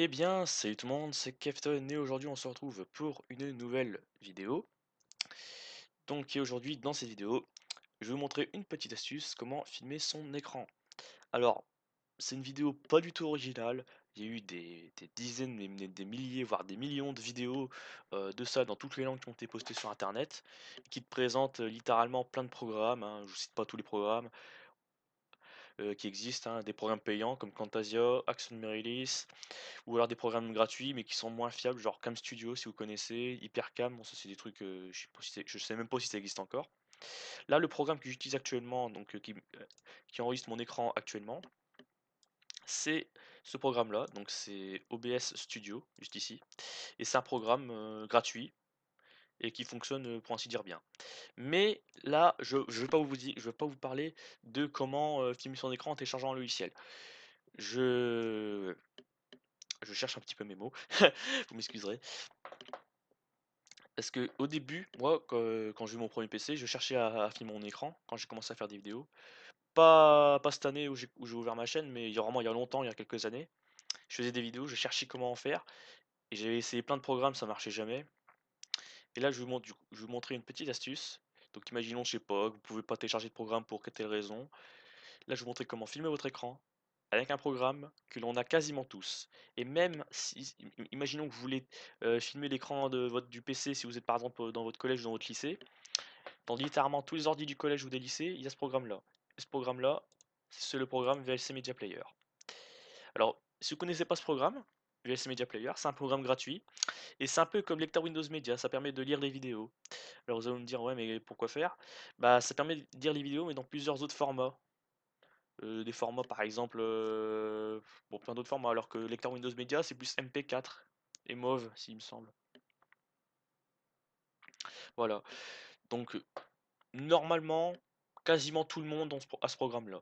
Eh bien, salut tout le monde, c'est Kefton et aujourd'hui on se retrouve pour une nouvelle vidéo. Et aujourd'hui dans cette vidéo, je vais vous montrer une petite astuce, comment filmer son écran. Alors, c'est une vidéo pas du tout originale, il y a eu des dizaines, des milliers, voire des millions de vidéos de ça dans toutes les langues qui ont été postées sur internet, qui te présentent littéralement plein de programmes, hein, je cite pas tous les programmes, qui existent, hein, des programmes payants comme Camtasia, Action Meredith, ou alors des programmes gratuits mais qui sont moins fiables, genre Cam Studio si vous connaissez, Hypercam, bon ça c'est des trucs, je sais même pas si ça existe encore. Là le programme que j'utilise actuellement, qui enregistre mon écran actuellement, c'est ce programme là, donc c'est OBS Studio, juste ici, et c'est un programme gratuit et qui fonctionne pour ainsi dire bien. Mais là je vais pas je vais pas vous parler de comment filmer son écran en téléchargeant un logiciel. Je, je cherche un petit peu mes mots, vous m'excuserez. Parce que au début, moi, quand j'ai eu mon premier PC, je cherchais à filmer mon écran quand j'ai commencé à faire des vidéos. Pas cette année où j'ai ouvert ma chaîne, mais il y a longtemps, il y a quelques années. Je faisais des vidéos, je cherchais comment en faire, et j'ai essayé plein de programmes, ça marchait jamais. Et là, je vais vous montrer une petite astuce. Donc imaginons, je sais pas, que vous pouvez pas télécharger de programme pour quelle telle raison. Là, je vais vous montrer comment filmer votre écran avec un programme que l'on a quasiment tous. Et même si, imaginons que vous voulez filmer l'écran du PC si vous êtes par exemple dans votre collège ou dans votre lycée. Dans littéralement tous les ordi du collège ou des lycées, il y a ce programme-là. Et ce programme-là, c'est le programme VLC Media Player. Alors, si vous ne connaissez pas ce programme, VLC Media Player, c'est un programme gratuit et c'est un peu comme lecteur Windows Media, ça permet de lire les vidéos. Alors vous allez me dire, ouais, mais pourquoi faire? Bah, ça permet de lire les vidéos, mais dans plusieurs autres formats. Des formats, par exemple, bon, plein d'autres formats, alors que lecteur Windows Media, c'est plus MP4 et MOV, s'il me semble. Voilà. Donc, normalement, quasiment tout le monde a ce programme-là.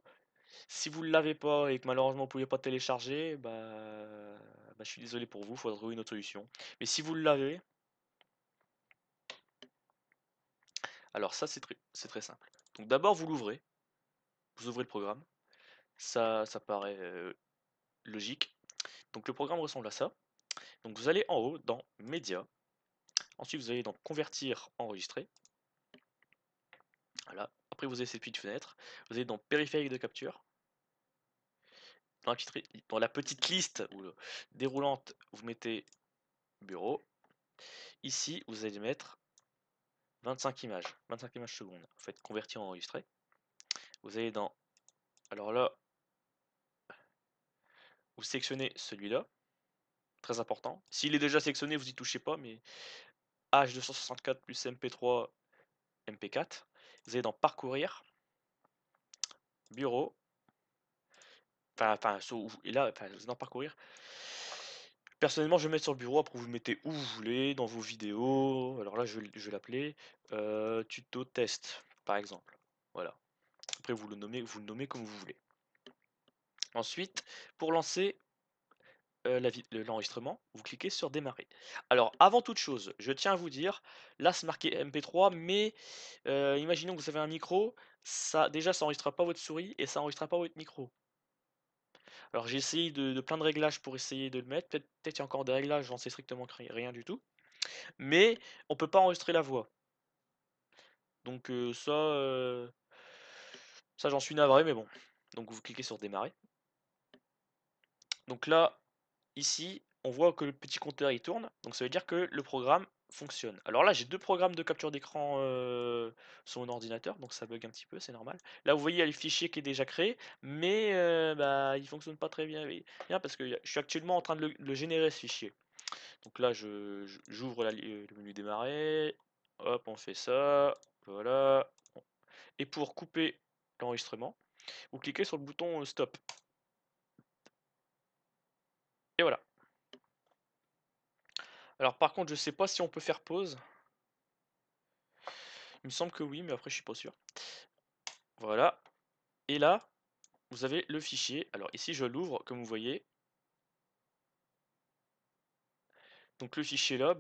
Si vous ne l'avez pas et que malheureusement vous ne pouvez pas télécharger, je suis désolé pour vous, il faudra trouver une autre solution. Mais si vous l'avez, alors ça c'est très simple. Donc d'abord vous l'ouvrez, vous ouvrez le programme, ça paraît logique. Donc le programme ressemble à ça. Donc vous allez en haut dans Média, ensuite vous allez dans Convertir, enregistrer. Voilà. Après vous avez cette petite fenêtre, vous allez dans Périphérique de capture. Dans la petite liste déroulante, vous mettez Bureau. Ici, vous allez mettre 25 images secondes. Vous faites convertir en enregistrer. Vous allez dans. Alors là, vous sélectionnez celui-là, très important. S'il est déjà sélectionné, vous y touchez pas, mais H264 plus MP3, MP4. Vous allez dans Parcourir, Bureau. Et là, vous allez dans Parcourir. Personnellement, je vais mettre sur le bureau, après vous mettez où vous voulez, dans vos vidéos. Alors là, je vais l'appeler tuto test, par exemple. Voilà. Après, vous le nommez comme vous voulez. Ensuite, pour lancer l'enregistrement, vous cliquez sur démarrer. Alors, avant toute chose, je tiens à vous dire, là c'est marqué MP3, mais imaginons que vous avez un micro, déjà ça n'enregistrera pas votre souris et ça n'enregistrera pas votre micro. Alors j'ai essayé de plein de réglages pour essayer de le mettre, peut-être qu'il y a encore des réglages, j'en sais strictement rien du tout, mais on peut pas enregistrer la voix. Donc ça j'en suis navré, mais bon. Donc vous cliquez sur démarrer. Donc là, ici, on voit que le petit compteur il tourne, donc ça veut dire que le programme fonctionne. Alors là, j'ai deux programmes de capture d'écran sur mon ordinateur, donc ça bug un petit peu, c'est normal. Là, vous voyez, il y a le fichier qui est déjà créé, mais il fonctionne pas très bien parce que je suis actuellement en train de le générer ce fichier. Donc là, j'ouvre le menu démarrer, hop, on fait ça, voilà. Et pour couper l'enregistrement, vous cliquez sur le bouton stop. Et voilà. Alors par contre, je sais pas si on peut faire pause. Il me semble que oui, mais après je suis pas sûr. Voilà. Et là, vous avez le fichier. Alors ici, je l'ouvre, comme vous voyez. Donc le fichier là,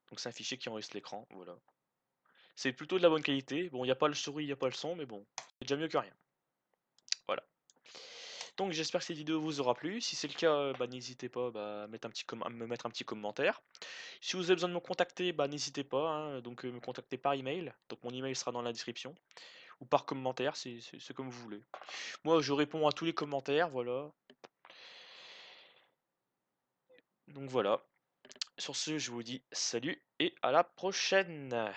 donc c'est un fichier qui enregistre l'écran. Voilà. C'est plutôt de la bonne qualité. Bon, il n'y a pas le souris, il n'y a pas le son, mais bon, c'est déjà mieux que rien. Voilà. Donc j'espère que cette vidéo vous aura plu. Si c'est le cas, bah, n'hésitez pas à mettre à me mettre un petit commentaire. Si vous avez besoin de me contacter, bah, n'hésitez pas, hein, donc me contacter par email. Donc mon email sera dans la description ou par commentaire, c'est comme vous voulez. Moi, je réponds à tous les commentaires, voilà. Donc voilà. Sur ce, je vous dis salut et à la prochaine.